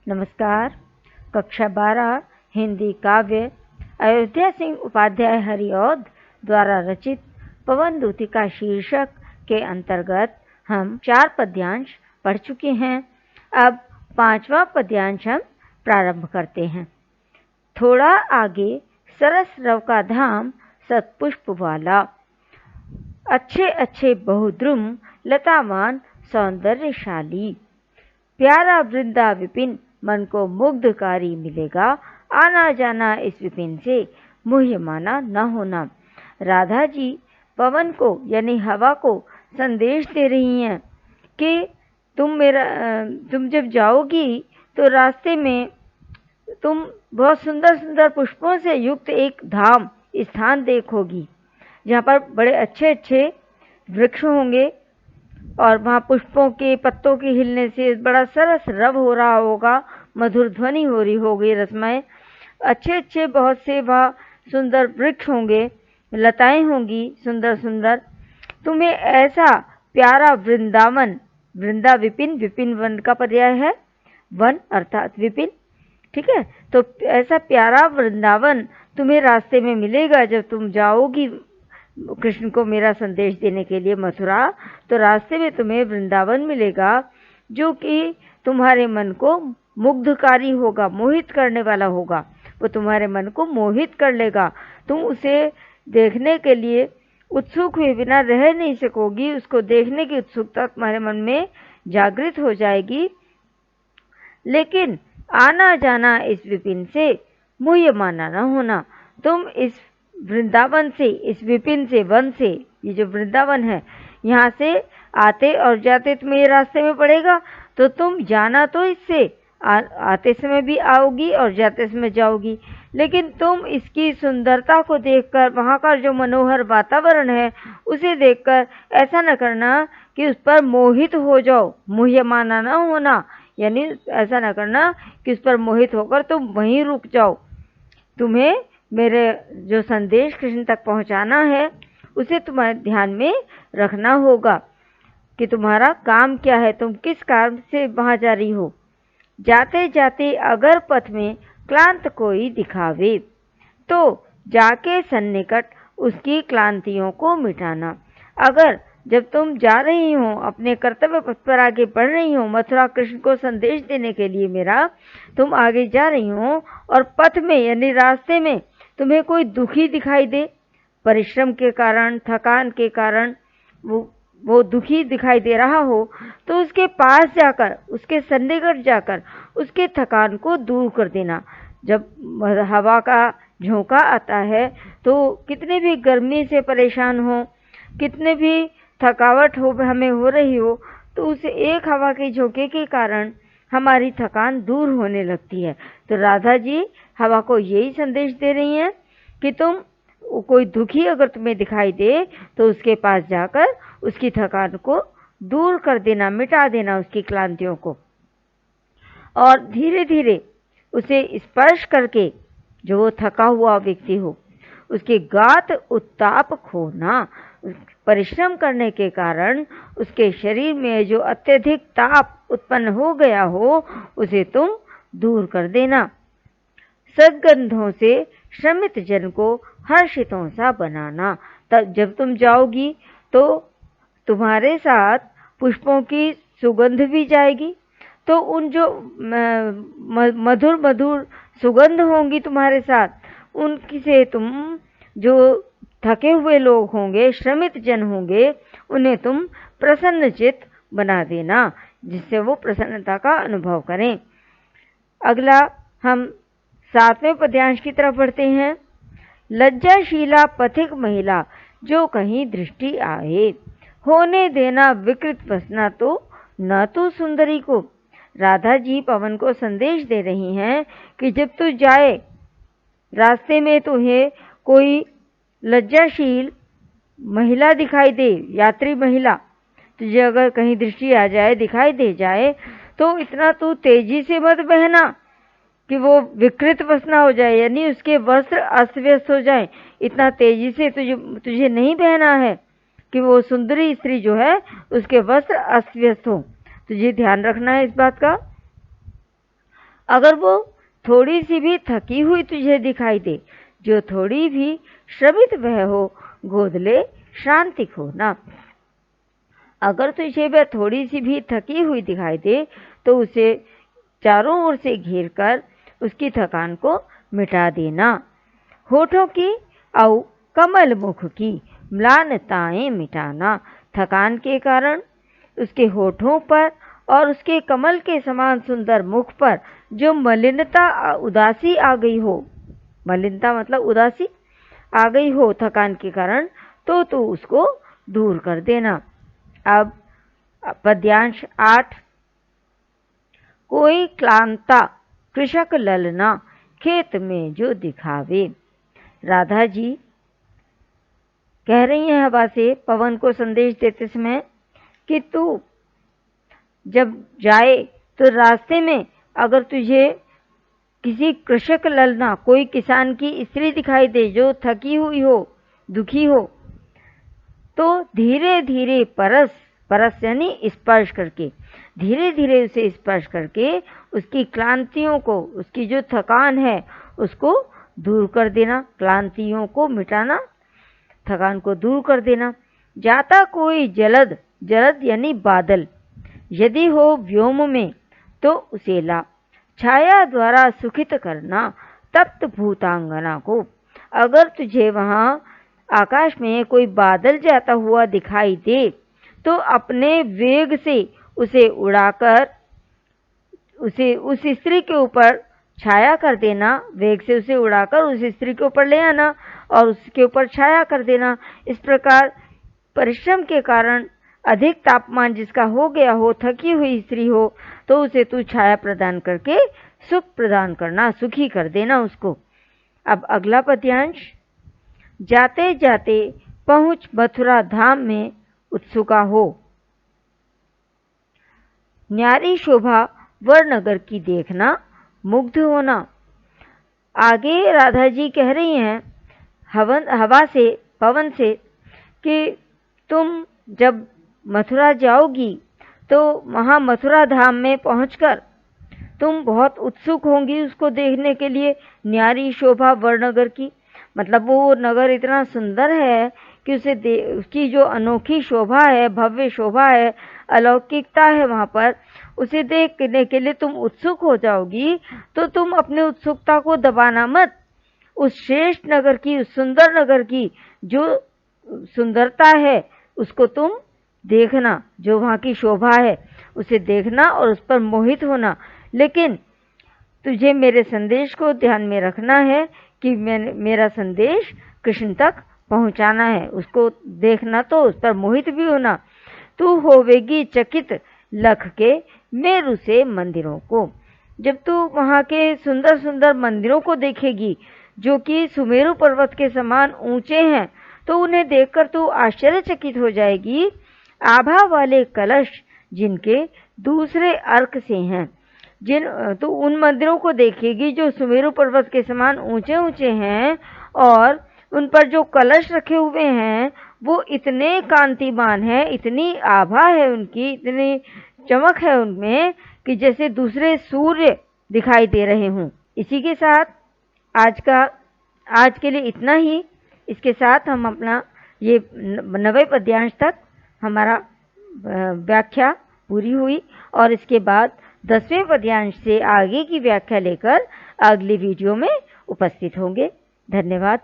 नमस्कार। कक्षा 12 हिंदी काव्य अयोध्या सिंह उपाध्याय हरिऔध द्वारा रचित पवन दूतिका शीर्षक के अंतर्गत हम 4 पद्यांश पढ़ चुके हैं। अब 5वां पद्यांश हम प्रारंभ करते हैं। थोड़ा आगे सरस रव का धाम सतपुष्प वाला, अच्छे अच्छे बहुद्रुम लतावान सौंदर्यशाली, प्यारा वृंदा विपिन मन को मुग्धकारी मिलेगा, आना जाना इस विपिन से मुह्यमाना न होना। राधा जी पवन को यानी हवा को संदेश दे रही हैं कि तुम जब जाओगी तो रास्ते में तुम बहुत सुंदर सुंदर पुष्पों से युक्त एक धाम स्थान देखोगी, जहाँ पर बड़े अच्छे अच्छे वृक्ष होंगे और वहाँ पुष्पों के पत्तों के हिलने से बड़ा सरस रव हो रहा होगा, मधुर ध्वनि हो रही होगी, रसमय अच्छे अच्छे बहुत से वहाँ सुंदर वृक्ष होंगे, लताएं होंगी सुंदर सुंदर। तुम्हें ऐसा प्यारा वृंदावन, वृंदा विपिन, विपिन वन का पर्याय है, वन अर्थात विपिन, ठीक है। तो ऐसा प्यारा वृंदावन तुम्हें रास्ते में मिलेगा जब तुम जाओगी कृष्ण को मेरा संदेश देने के लिए मथुरा। तो रास्ते में तुम्हें वृंदावन मिलेगा जो कि तुम्हारे मन को मुग्धकारी होगा, मोहित करने वाला होगा। वो तुम्हारे मन को मोहित कर लेगा, तुम उसे देखने के लिए उत्सुक हुए बिना रह नहीं सकोगी। उसको देखने की उत्सुकता तुम्हारे मन में जागृत हो जाएगी। लेकिन आना जाना इस विपिन से मुह्यमाना न होना। तुम इस वृंदावन से, इस विपिन से, वन से, ये जो वृंदावन है, यहाँ से आते और जाते तुम्हें ये रास्ते में पड़ेगा, तो तुम जाना तो इससे आते समय भी आओगी और जाते समय जाओगी, लेकिन तुम इसकी सुंदरता को देखकर, वहाँ का जो मनोहर वातावरण है उसे देखकर ऐसा न करना कि उस पर मोहित हो जाओ, मुह्यमाना न होना, यानी ऐसा न करना कि उस पर मोहित होकर तुम वहीं रुक जाओ। तुम्हें मेरे जो संदेश कृष्ण तक पहुंचाना है उसे तुम्हारे ध्यान में रखना होगा कि तुम्हारा काम क्या है, तुम किस काम से वहां जा रही हो। जाते जाते अगर पथ में क्लांत कोई दिखावे, तो जाके सन्निकट उसकी क्लांतियों को मिटाना। अगर जब तुम जा रही हो, अपने कर्तव्य पथ पर आगे बढ़ रही हो, मथुरा कृष्ण को संदेश देने के लिए मेरा, तुम आगे जा रही हो और पथ में यानी रास्ते में तुम्हें कोई दुखी दिखाई दे, परिश्रम के कारण, थकान के कारण वो दुखी दिखाई दे रहा हो, तो उसके पास जाकर, उसके सन्निकट जाकर उसके थकान को दूर कर देना। जब हवा का झोंका आता है तो कितने भी गर्मी से परेशान हो, कितने भी थकावट हो हमें हो रही हो, तो उस एक हवा के झोंके के कारण हमारी थकान दूर होने लगती है। तो राधा जी हवा को यही संदेश दे रही हैं कि तुम कोई दुखी अगर तुम्हें दिखाई दे तो उसके पास जाकर उसकी थकान को दूर कर देना, मिटा देना उसकी क्लांतियों को, और धीरे धीरे उसे स्पर्श करके, जो वो थका हुआ व्यक्ति हो, उसके गात उत्ताप खोना। परिश्रम करने के कारण उसके शरीर में जो अत्यधिक ताप उत्पन्न हो गया हो उसे तुम दूर कर देना। सद्गंधों से श्रमित जन को हर्षितों सा बनाना। तब जब तुम जाओगी तो तुम्हारे साथ पुष्पों की सुगंध भी जाएगी, तो उन जो मधुर मधुर सुगंध होंगी तुम्हारे साथ, उनकी से तुम जो थके हुए लोग होंगे, श्रमित जन होंगे, उन्हें तुम प्रसन्नचित्त बना देना, जिससे वो प्रसन्नता का अनुभव करें। अगला हम 7वें पद्यांश की तरफ बढ़ते हैं। लज्जाशीला पथिक महिला जो कहीं दृष्टि आए, होने देना विकृत वसना तो न तू सुंदरी को। राधा जी पवन को संदेश दे रही हैं कि जब तू जाए, रास्ते में तुम्हें कोई लज्जाशील महिला दिखाई दे, यात्री महिला तुझे अगर कहीं दृष्टि आ जाए, दिखाई दे जाए, तो इतना तू तेजी से मत बहना कि वो विकृत वसना हो जाए, यानी उसके वस्त्र अस्त व्यस्त हो जाए। इतना तेजी से तुझे नहीं बहना है कि वो सुंदरी स्त्री जो है उसके वस्त्र अस्त व्यस्त हो। तुझे ध्यान रखना है इस बात का। अगर वो थोड़ी सी भी थकी हुई तुझे दिखाई दे, जो थोड़ी भी श्रमित वह हो, गोद ले श्रांतिक हो ना। अगर तुझे वह थोड़ी सी भी थकी हुई दिखाई दे तो उसे चारों ओर से घेर कर उसकी थकान को मिटा देना। होठों की और कमल मुख की म्लानताएं मिटाना। थकान के कारण उसके होठों पर और उसके कमल के समान सुंदर मुख पर जो मलिनता उदासी आ गई हो, मलिनता मतलब उदासी आ गई हो थकान के कारण, तो तू उसको दूर कर देना। अब पद्यांश 8। कोई क्लांता कृषक ललना, खेत में जो दिखावे। राधा जी कह रही हैं हवा से पवन को संदेश देते समय कि तू जब जाए तो रास्ते में अगर तुझे किसी कृषक ललना, कोई किसान की स्त्री दिखाई दे जो थकी हुई हो, दुखी हो, तो धीरे धीरे परस, परस यानी स्पर्श करके, धीरे धीरे उसे स्पर्श करके उसकी क्लांतियों को, उसकी जो थकान है उसको दूर कर देना। क्लांतियों को मिटाना, थकान को दूर कर देना। जाता कोई जलद, जलद यानी बादल, यदि हो व्योम में तो उसे ला, छाया द्वारा सुखित करना तप्त भूतांगना को। अगर तुझे वहां आकाश में कोई बादल जाता हुआ दिखाई दे तो अपने वेग से उसे उड़ाकर उसे उस स्त्री के ऊपर छाया कर देना। वेग से उसे उड़ाकर उस स्त्री के ऊपर ले आना और उसके ऊपर छाया कर देना। इस प्रकार परिश्रम के कारण अधिक तापमान जिसका हो गया हो, थकी हुई स्त्री हो, तो उसे तू छाया प्रदान करके सुख प्रदान करना, सुखी कर देना उसको। अब अगला पद्यांश। जाते जाते पहुंच मथुरा धाम में उत्सुका हो, न्यारी शोभा वरनगर की देखना मुग्ध होना। आगे राधा जी कह रही हैं हवा से, पवन से कि तुम जब मथुरा जाओगी तो वहाँ मथुरा धाम में पहुंचकर तुम बहुत उत्सुक होंगी उसको देखने के लिए। न्यारी शोभा वरनगर की मतलब वो नगर इतना सुंदर है कि उसकी जो अनोखी शोभा है, भव्य शोभा है, अलौकिकता है वहाँ पर, उसे देखने के लिए तुम उत्सुक हो जाओगी। तो तुम अपनी उत्सुकता को दबाना मत। उस श्रेष्ठ नगर की, उस सुंदर नगर की जो सुंदरता है उसको तुम देखना, जो वहाँ की शोभा है उसे देखना और उस पर मोहित होना। लेकिन तुझे मेरे संदेश को ध्यान में रखना है कि मेरा संदेश कृष्ण तक पहुँचाना है, उसको देखना तो उस पर मोहित भी होना। तू होवेगी चकित लख के मेरु से मंदिरों को। जब तू वहाँ के सुंदर सुंदर मंदिरों को देखेगी जो कि सुमेरु पर्वत के समान ऊंचे हैं, तो उन्हें देखकर तू आश्चर्यचकित हो जाएगी। आभा वाले कलश जिनके दूसरे अर्क से हैं, तो उन मंदिरों को देखेगी जो सुमेरु पर्वत के समान ऊंचे ऊंचे हैं और उन पर जो कलश रखे हुए हैं वो इतने कांतिमान है, इतनी आभा है उनकी, इतनी चमक है उनमें कि जैसे दूसरे सूर्य दिखाई दे रहे हों। इसी के साथ आज के लिए इतना ही। इसके साथ हम अपना ये 90 पद्यांश तक हमारा व्याख्या पूरी हुई और इसके बाद 10वें पद्यांश से आगे की व्याख्या लेकर अगली वीडियो में उपस्थित होंगे। धन्यवाद।